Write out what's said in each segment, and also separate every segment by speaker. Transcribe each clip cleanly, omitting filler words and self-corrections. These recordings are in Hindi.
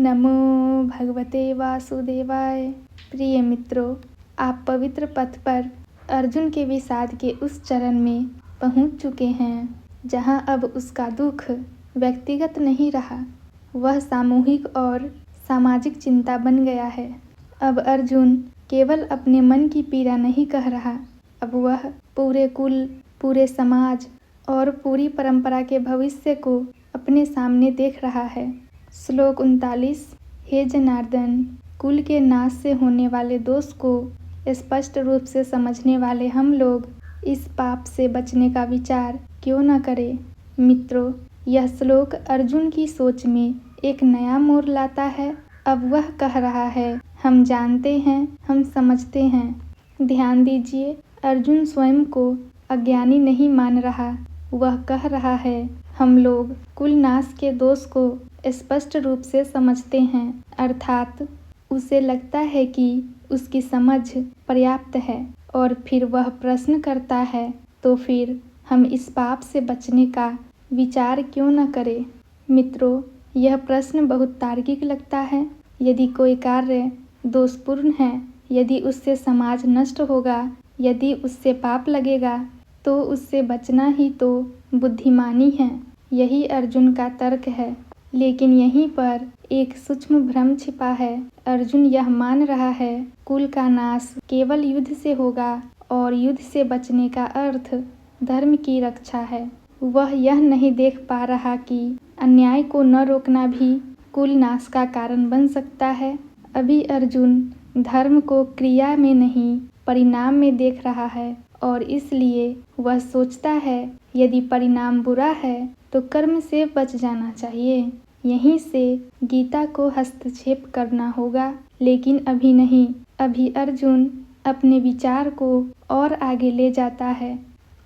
Speaker 1: नमो भगवते वासुदेवाय। प्रिय मित्रों, आप पवित्र पथ पर अर्जुन के विषाद के उस चरण में पहुंच चुके हैं जहां अब उसका दुख व्यक्तिगत नहीं रहा, वह सामूहिक और सामाजिक चिंता बन गया है। अब अर्जुन केवल अपने मन की पीड़ा नहीं कह रहा, अब वह पूरे कुल, पूरे समाज और पूरी परंपरा के भविष्य को अपने सामने देख रहा है। श्लोक 39। हे जनार्दन, कुल के नाश से होने वाले दोष को स्पष्ट रूप से समझने वाले हम लोग इस पाप से बचने का विचार क्यों न करें। मित्रों, यह श्लोक अर्जुन की सोच में एक नया मोड़ लाता है। अब वह कह रहा है, हम जानते हैं, हम समझते हैं। ध्यान दीजिए, अर्जुन स्वयं को अज्ञानी नहीं मान रहा, वह कह रहा है, हम लोग कुल नाश के दोष को स्पष्ट रूप से समझते हैं, अर्थात उसे लगता है कि उसकी समझ पर्याप्त है। और फिर वह प्रश्न करता है, तो फिर हम इस पाप से बचने का विचार क्यों न करें। मित्रों, यह प्रश्न बहुत तार्किक लगता है। यदि कोई कार्य दोषपूर्ण है, यदि उससे समाज नष्ट होगा, यदि उससे पाप लगेगा, तो उससे बचना ही तो बुद्धिमानी है। यही अर्जुन का तर्क है। लेकिन यहीं पर एक सूक्ष्म भ्रम छिपा है। अर्जुन यह मान रहा है, कुल का नाश केवल युद्ध से होगा और युद्ध से बचने का अर्थ धर्म की रक्षा है। वह यह नहीं देख पा रहा कि अन्याय को न रोकना भी कुल नाश का कारण बन सकता है। अभी अर्जुन धर्म को क्रिया में नहीं, परिणाम में देख रहा है और इसलिए वह सोचता है, यदि परिणाम बुरा है तो कर्म से बच जाना चाहिए। यहीं से गीता को हस्तक्षेप करना होगा, लेकिन अभी नहीं। अभी अर्जुन अपने विचार को और आगे ले जाता है।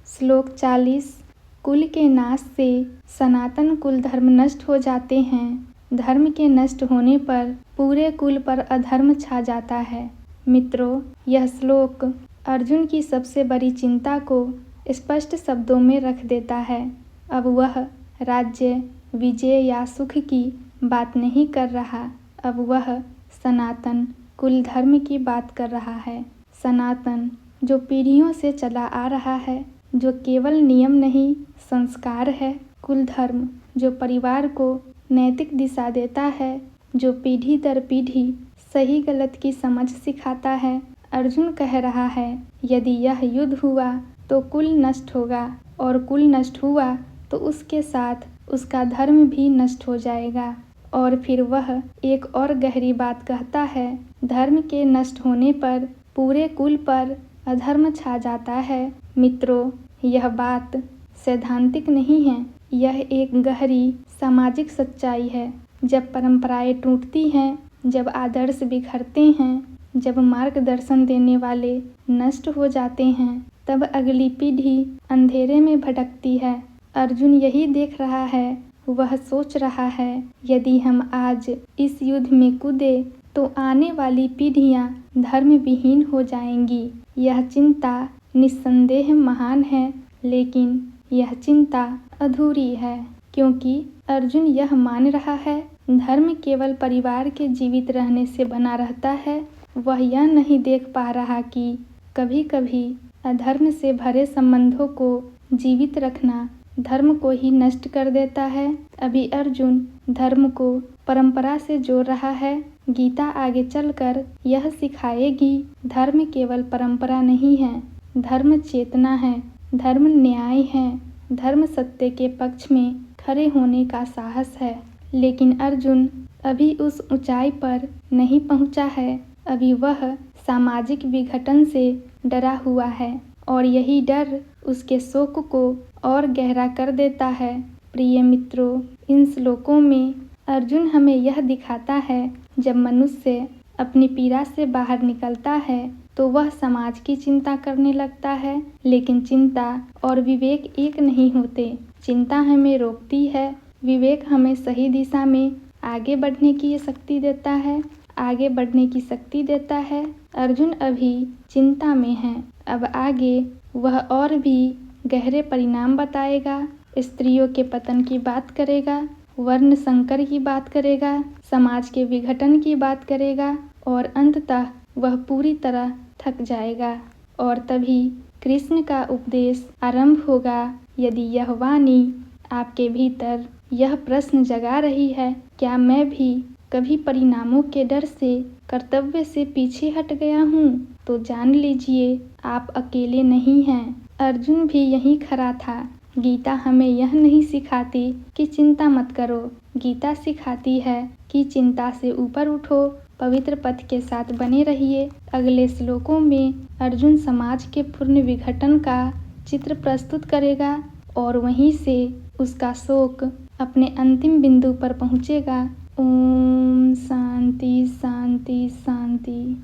Speaker 1: श्लोक 40। कुल के नाश से सनातन कुल धर्म नष्ट हो जाते हैं। धर्म के नष्ट होने पर पूरे कुल पर अधर्म छा जाता है। मित्रों, यह श्लोक अर्जुन की सबसे बड़ी चिंता को स्पष्ट शब्दों में रख देता है। अब वह राज्य, विजय या सुख की बात नहीं कर रहा, अब वह सनातन कुल धर्म की बात कर रहा है। सनातन जो पीढ़ियों से चला आ रहा है, जो केवल नियम नहीं संस्कार है। कुल धर्म जो परिवार को नैतिक दिशा देता है, जो पीढ़ी दर पीढ़ी सही गलत की समझ सिखाता है। अर्जुन कह रहा है, यदि यह युद्ध हुआ तो कुल नष्ट होगा और कुल नष्ट हुआ तो उसके साथ उसका धर्म भी नष्ट हो जाएगा। और फिर वह एक और गहरी बात कहता है, धर्म के नष्ट होने पर पूरे कुल पर अधर्म छा जाता है। मित्रों, यह बात सैद्धांतिक नहीं है, यह एक गहरी सामाजिक सच्चाई है। जब परंपराएं टूटती हैं, जब आदर्श बिखरते हैं, जब मार्गदर्शन देने वाले नष्ट हो जाते हैं, तब अगली पीढ़ी अंधेरे में भटकती है। अर्जुन यही देख रहा है। वह सोच रहा है, यदि हम आज इस युद्ध में कूदे तो आने वाली पीढ़ियां धर्म विहीन हो जाएंगी। यह चिंता निस्संदेह महान है, लेकिन यह चिंता अधूरी है, क्योंकि अर्जुन यह मान रहा है, धर्म केवल परिवार के जीवित रहने से बना रहता है। वह यह नहीं देख पा रहा कि कभी कभी अधर्म से भरे संबंधों को जीवित रखना धर्म को ही नष्ट कर देता है। अभी अर्जुन धर्म को परंपरा से जोड़ रहा है। गीता आगे चलकर यह सिखाएगी, धर्म केवल परंपरा नहीं है, धर्म चेतना है, धर्म न्याय है, धर्म सत्य के पक्ष में खड़े होने का साहस है। लेकिन अर्जुन अभी उस ऊंचाई पर नहीं पहुंचा है। अभी वह सामाजिक विघटन से डरा हुआ है और यही डर उसके शोक को और गहरा कर देता है। प्रिय मित्रों, इन श्लोकों में अर्जुन हमें यह दिखाता है, जब मनुष्य अपनी पीड़ा से बाहर निकलता है तो वह समाज की चिंता करने लगता है। लेकिन चिंता और विवेक एक नहीं होते। चिंता हमें रोकती है, विवेक हमें सही दिशा में आगे बढ़ने की शक्ति देता है, आगे बढ़ने की शक्ति देता है। अर्जुन अभी चिंता में है, अब आगे वह और भी गहरे परिणाम बताएगा, स्त्रियों के पतन की बात करेगा वर्ण संकर की बात करेगा, समाज के विघटन की बात करेगा और अंततः वह पूरी तरह थक जाएगा। और तभी कृष्ण का उपदेश आरंभ होगा। यदि यह वाणी आपके भीतर यह प्रश्न जगा रही है, क्या मैं भी कभी परिणामों के डर से कर्तव्य से पीछे हट गया हूँ, तो जान लीजिए आप अकेले नहीं हैं। अर्जुन भी यहीं खड़ा था। गीता हमें यह नहीं सिखाती कि चिंता मत करो, गीता सिखाती है कि चिंता से ऊपर उठो, पवित्र पथ के साथ बने रहिए। अगले श्लोकों में अर्जुन समाज के पूर्ण विघटन का चित्र प्रस्तुत करेगा और वहीं से उसका शोक अपने अंतिम बिंदु पर पहुंचेगा। ओम शांति शांति शांति।